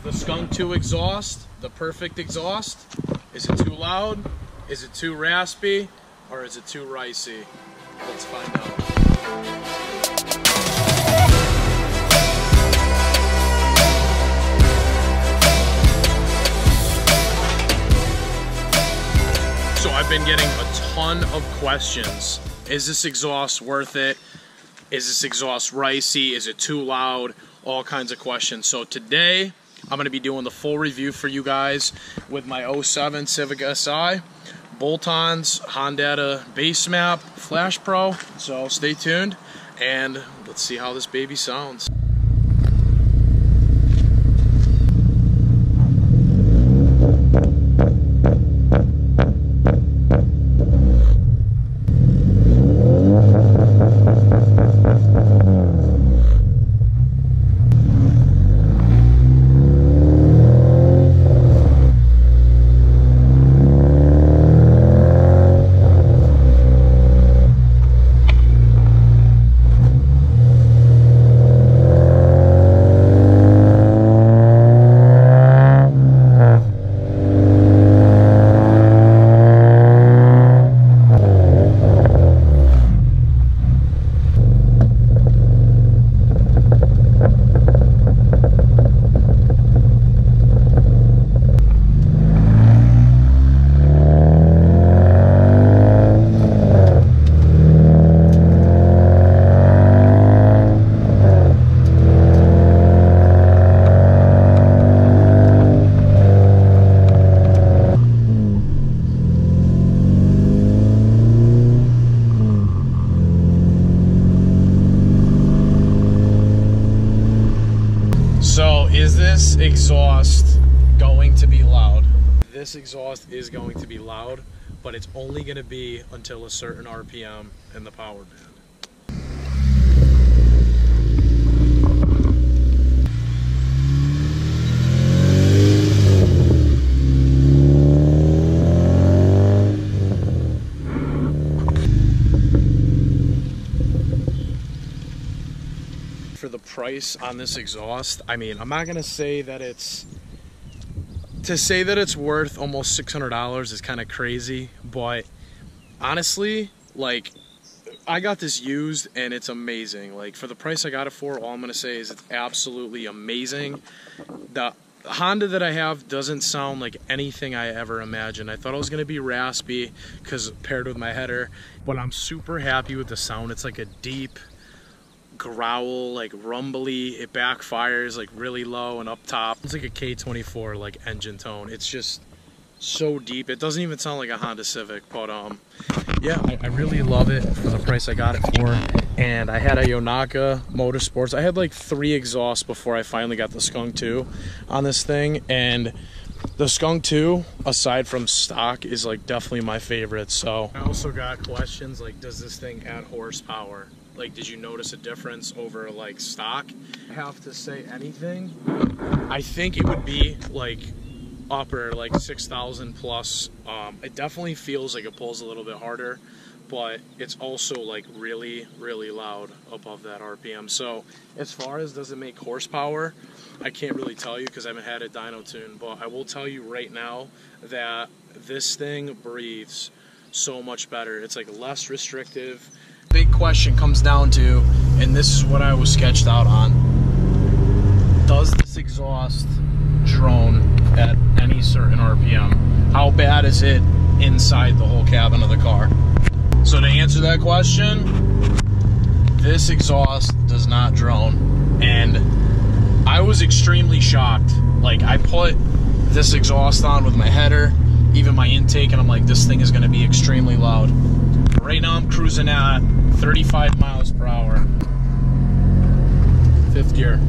the Skunk2 exhaust the perfect exhaust? Is it too loud? Is it too raspy? Or is it too ricey? Let's find out. So I've been getting a ton of questions. Is this exhaust worth it? Is this exhaust ricey? Is it too loud? All kinds of questions. So today I'm going to be doing the full review for you guys with my 07 Civic Si, bolt-ons, Honda base map, Flash Pro. So stay tuned and let's see how this baby sounds. So is this exhaust going to be loud? This exhaust is going to be loud, but it's only going to be until a certain RPM in the power band. For the price on this exhaust, I mean, I'm not gonna say that it's worth almost $600 is kind of crazy, but honestly, like, I got this used and it's amazing. Like, for the price I got it for, all I'm gonna say is it's absolutely amazing. The Honda that I have doesn't sound like anything I ever imagined. I thought it was gonna be raspy because paired with my header, but I'm super happy with the sound. It's like a deep growl, like rumbly. It backfires like really low and up top. It's like a K24 like engine tone. It's just so deep. It doesn't even sound like a Honda Civic, but yeah, I really love it for the price I got it for. And I had a Yonaka Motorsports. I had like 3 exhausts before I finally got the Skunk2 on this thing, and the Skunk2, aside from stock, is like definitely my favorite. So I also got questions like, does this thing add horsepower? Like, did you notice a difference over like stock? I have to say anything, I think it would be like upper like 6,000 plus. It definitely feels like it pulls a little bit harder, but it's also like really loud above that RPM. So as far as does it make horsepower, I can't really tell you because I haven't had a dyno tune, but I will tell you right now that this thing breathes so much better. It's like less restrictive. Big question comes down to, and this is what I was sketched out on, does this exhaust drone at any certain RPM? How bad is it inside the whole cabin of the car? So to answer that question, this exhaust does not drone, and I was extremely shocked. Like, I put this exhaust on with my header, even my intake, and I'm like, this thing is going to be extremely loud. Right now I'm cruising at 35 miles per hour. 5th gear.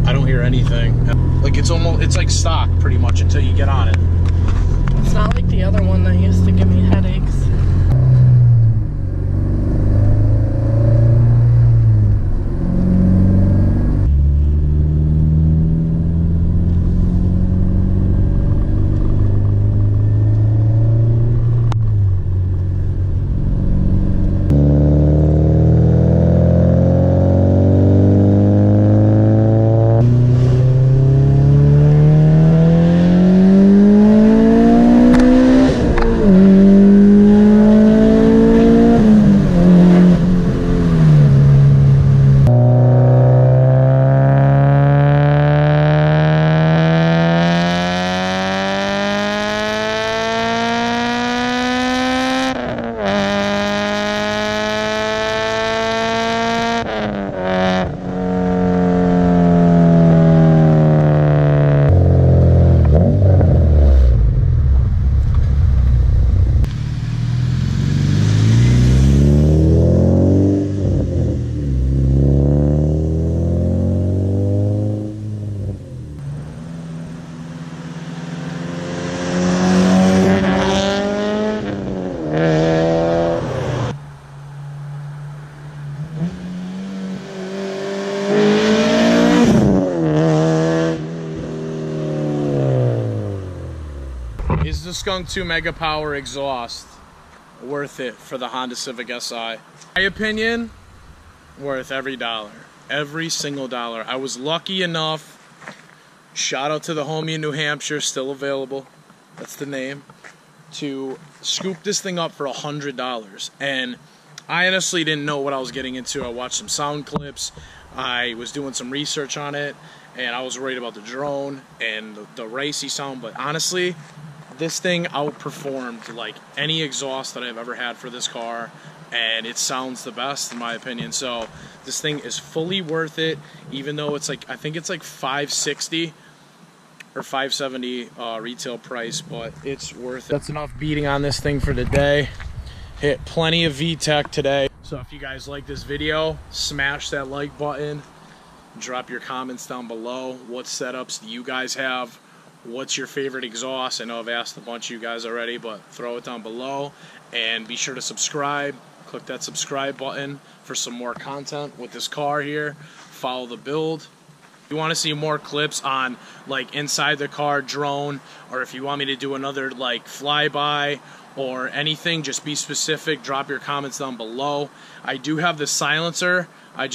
I don't hear anything. Like, it's like stock pretty much until you get on it. It's not like the other one that used to give me headaches. the Skunk2 megapower exhaust worth it for the Honda Civic Si? In my opinion, worth every dollar. Every single dollar. I was lucky enough, shout out to the homie in New Hampshire, still available, that's the name, to scoop this thing up for $100. And I honestly didn't know what I was getting into. I watched some sound clips, I was doing some research on it, and I was worried about the drone and the racy sound, but honestly, this thing outperformed like any exhaust that I've ever had for this car, and it sounds the best in my opinion. So this thing is fully worth it, even though it's like, I think it's like $560 or $570 retail price, but it's worth it. That's enough beating on this thing for today. Hit plenty of VTech today. So if you guys like this video, smash that like button, drop your comments down below. What setups do you guys have? What's your favorite exhaust? I know I've asked a bunch of you guys already, but throw it down below. And be sure to subscribe. Click that subscribe button for some more content with this car here. Follow the build. If you want to see more clips on like inside the car, drone, or if you want me to do another like flyby or anything, just be specific. Drop your comments down below. I do have the silencer. I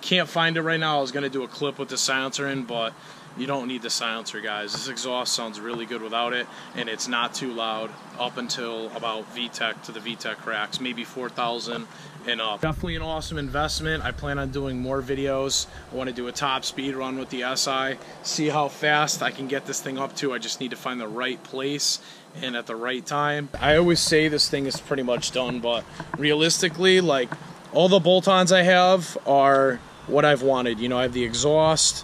can't find it right now. I was going to do a clip with the silencer in, but you don't need the silencer, guys. This exhaust sounds really good without it, and it's not too loud up until about VTech to the VTech cracks, maybe 4,000 and up. Definitely an awesome investment. I plan on doing more videos. I want to do a top speed run with the Si, see how fast I can get this thing up to. I just need to find the right place and at the right time. I always say this thing is pretty much done, but realistically, like, all the bolt-ons I have are what I've wanted. You know, I have the exhaust,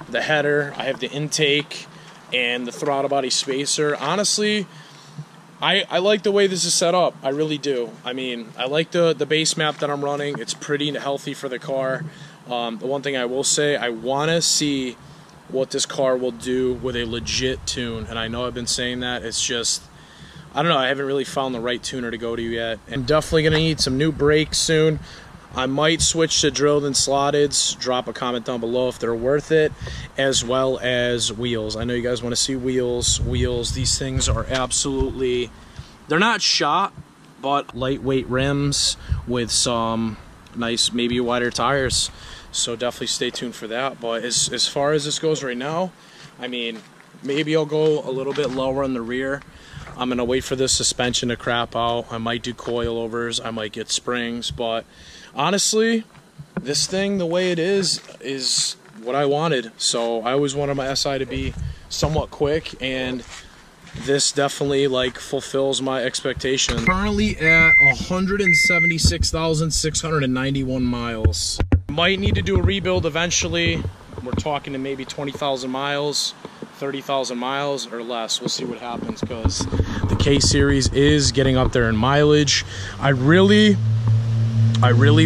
the header, I have the intake, and the throttle body spacer. Honestly, I like the way this is set up. I really do. I mean, I like the base map that I'm running. It's pretty healthy for the car. The one thing I will say, I want to see what this car will do with a legit tune. And I know I've been saying that. It's just, I don't know, I haven't really found the right tuner to go to yet. I'm definitely going to need some new brakes soon. I might switch to drilled and slotteds. Drop a comment down below if they're worth it, as well as wheels. I know you guys want to see wheels. These things are absolutely, they're not shot, but lightweight rims with some nice, maybe wider tires. So definitely stay tuned for that. But as far as this goes right now, I mean, maybe I'll go a little bit lower in the rear. I'm going to wait for this suspension to crap out. I might do coilovers. I might get springs. But honestly, this thing, the way it is what I wanted. So I always wanted my Si to be somewhat quick, and this definitely like fulfills my expectations. Currently at 176,691 miles. Might need to do a rebuild eventually. We're talking to maybe 20,000 miles. 30,000 miles or less. We'll see what happens, because the K series is getting up there in mileage. I really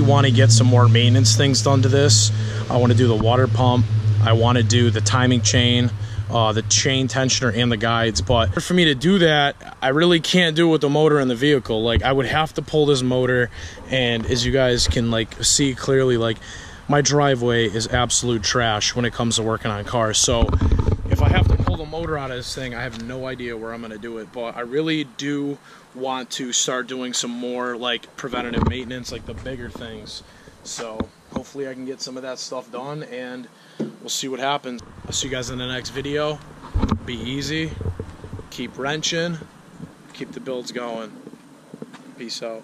want to get some more maintenance things done to this. I want to do the water pump. I want to do the timing chain, the chain tensioner, and the guides. But for me to do that, I really can't do it with the motor in the vehicle. Like, I would have to pull this motor, and as you guys can like see clearly, like, my driveway is absolute trash when it comes to working on cars. So if I have to pull the motor out of this thing, I have no idea where I'm going to do it. But I really do want to start doing some more like preventative maintenance, like the bigger things. So hopefully I can get some of that stuff done, and we'll see what happens. I'll see you guys in the next video. Be easy, keep wrenching, keep the builds going. Peace out.